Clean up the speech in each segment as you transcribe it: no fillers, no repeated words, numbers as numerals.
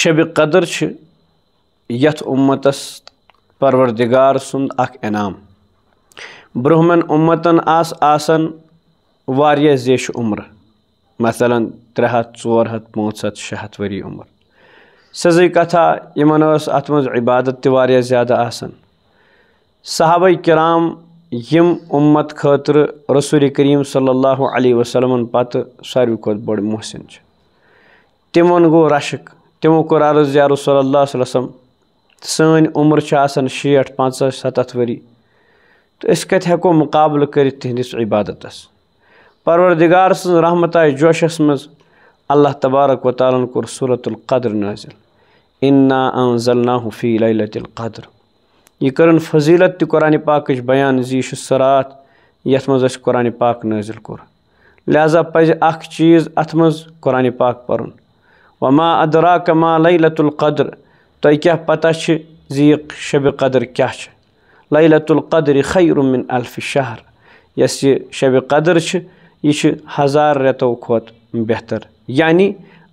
शब कदर यथ उम्मतस परवरदिगार सुंद अख इनाम। ब्रोहमन उम्मतन आसन वारिया जेश उम्र, मसलन 300, 400, 500, 600 वरी उम्र। सज़ी कथा यमन अत मज इबादत ते वारिया ज़्यादा आसन। सहाबा किराम यम उम्मत खतर रसूल करीम सल्लल्लाहु अलैहि वसल्लम पत सारी खोत बड़ मोहसिन। तिमन गो रशक, तिमो कोर अर्ज़ या रसूलल्लाह सल्लल्लाहु अलैहि वसल्लम सन उम्र 60, 50, 70 वरी, तो अस कत हेको मुकाबल कर तिहंदिस इबादतस। परवरदिगार सं रहमत जोशस मज अल्लाह तबारक व तआला कोर सूरतुल क़द्र नाज़िल, इन्ना अंज़लनाहु फ़ी लैलतिल क़द्र। यह करन फजीलत ति कुरान पाक बयान जी सरात यथ मज अस कुरान पाक नाज़िल कोर। लिहाजा पज़ अख चीज़ अथ मज कुरान पाक परुन। वमा अदराक मा लैलतुल क़द्र, तो क्या पता जी शब कदर क्या। लैलतुल क़द्र खैरुम मिन अल्फ़ि शहर, यस शब कदर यह 1000 रेतों खोत बेहतर। यानी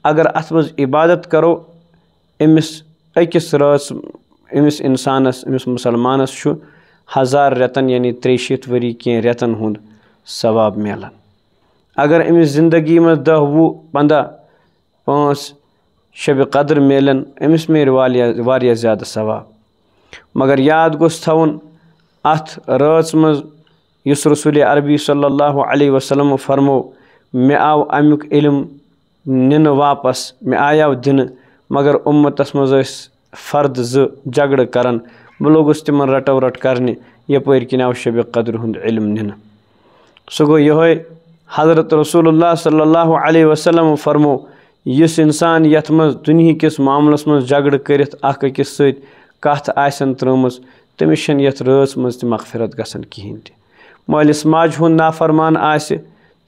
अगर अत मज इबादत करो अमिस अकिस रात अमिस इंसानस अमिस मुसलमानस 1000 रेतन यानी 63 वरी कह रेतन हुंद सवाब मिलान। अगर अमिस ज़िंदगी में 10, 20, 15, 5 शब कदर मिलन अमिस मेल वारिया ज़्यादा सवाब। मगर याद गोस थवन अथ रात मज युस रसूल अरबी सल्लल्लाहु अलैहि वसल्लम फरमो, मे आव अमुक इल्म निन वापस, मे आयाव दिन, मगर उम्मतस मज फर्द झगड़ करन, बह लोगुस तिमन रटो रट करने यपर किन आव शब कदर हुंद इल्म निन। सह गो यहोय हज़रत रसूलुल्लाह सल्लल्लाहु अलैहि वसल्लम फरमो, यस इंसान यथ मज दुनिया किस मामलस मज झगड़ करित अख अकिस सत कथ आसन त्रमस, तमिस छन यथ रात मज त मगफिरत गसन किहिन त। मालिस माज हुंद नाफरमान आसे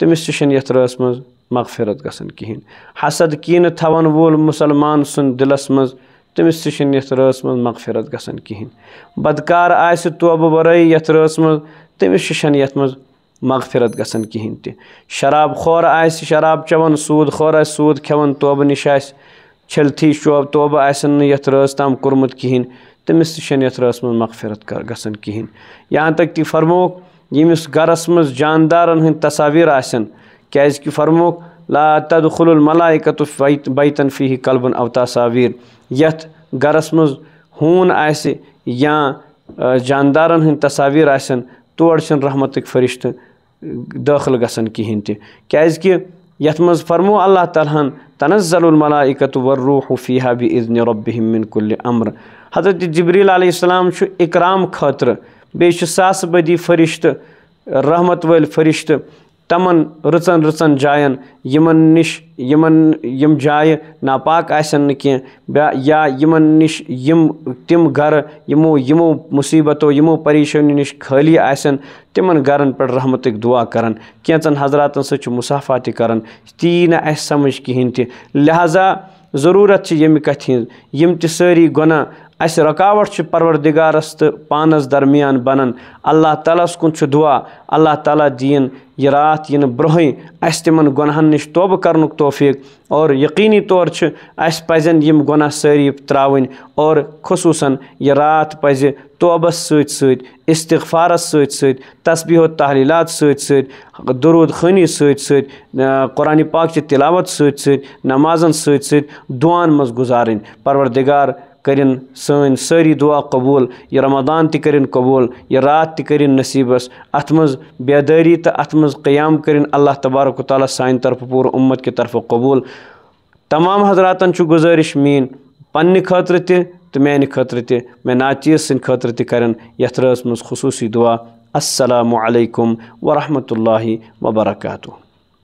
तमिस छन यथ रात मज मगफिरत गसन किहिन। हसद कीन थवन वोल मुसलमान सुन दिलस मज तमिस छन यथ रात मज मगफिरत गसन किहिन। बदकार आसे तौबह वराई यथ रात मज तमिस छन यथ मज मगफिरत गसन किहिन त। शराब खोर आसे शराब चवन, सूद खोर आसे सूद खेवन, तौबह निश आसे छलथी तौबह आसन यथ रात ताम कोरमुत किहिन, तमिस छन यथ रात मज मगफिरत गसन किहिन। यहाँ तक ती फरमोक यमिस गरस मज जानदारन हंद तस्वीर आसन, क्याज कि फरमोक ला तदखुलुल मलाइकतु बैतन फीहि कल्बुन अव तस्वीर। यथ गरस मज हून आसे या जानदारन हंद तस्वीर आसन, तोड़ छन रहमतक फरिश्त दाखिल गसन किहिन त। क्याज कि यथ मज फरमो अल्लाह ताला तनज़्ज़लुल मलाइकतु वर्रूहु फीहा बिइज़्नि रब्बिहिम मिन कुल्लि अम्र। हज़रत जिब्रील अलैहिस्सलाम इकराम खतर बे सास बदी फरिश्त रहमत वाल फरिश्त तमन रचन रचन जायन यमन निश यम जाय नापाक आसन कह, या यमन निश तिम गर यमो मुसीबतों यमो परेशानी निश खाली आसन, तिमन गरन पर रहमतक दुआ करन, कैंचन हजरातन सच मुसाफा त करन, ती न अस समझ किहिन त। लिहाजा ज़रूरत यम कथ यम त सारी गुना अस रकावट परवरदिगारस तो पानस दरमियान बनन। अल्लाह तालस कुन दुआ, अल्लाह ताला दीन यह रात इन ब्रोह अस तिमन गुनहन निश तौबह करनुक तौफीक, और यकीनी तौर अस पजन यम गुनाह सारी त्रावन, और खुसूसन यह रात पज तौबस सत इस्तिग़फ़ारस सत तस्बीह तहलीलात सत दरूद ख़ानी सत कुरान पाक च तिलावत सत नमाजन सत दुआन मज गुजारन। परवरदिगार करिन सन सारी दुआ कबूल, यह रमदान त करिन कबूल, यह रात त करिन नसीबस, अत मज बेदारी तो अत मज क़याम करिन अल्लाह तबारक व तआला सान तरफ पूर उम्मत के तरफ कबूल। तमाम हजरातन गुजारिश मीन पन्ने खतर तो मैंने खतर त मैं नाचीज़ सद खतर त करन यथ रात मज खुसूसी दुआ। अस्सलामु अलैकुम व रहमतुल्लाहि व बरकातुहू।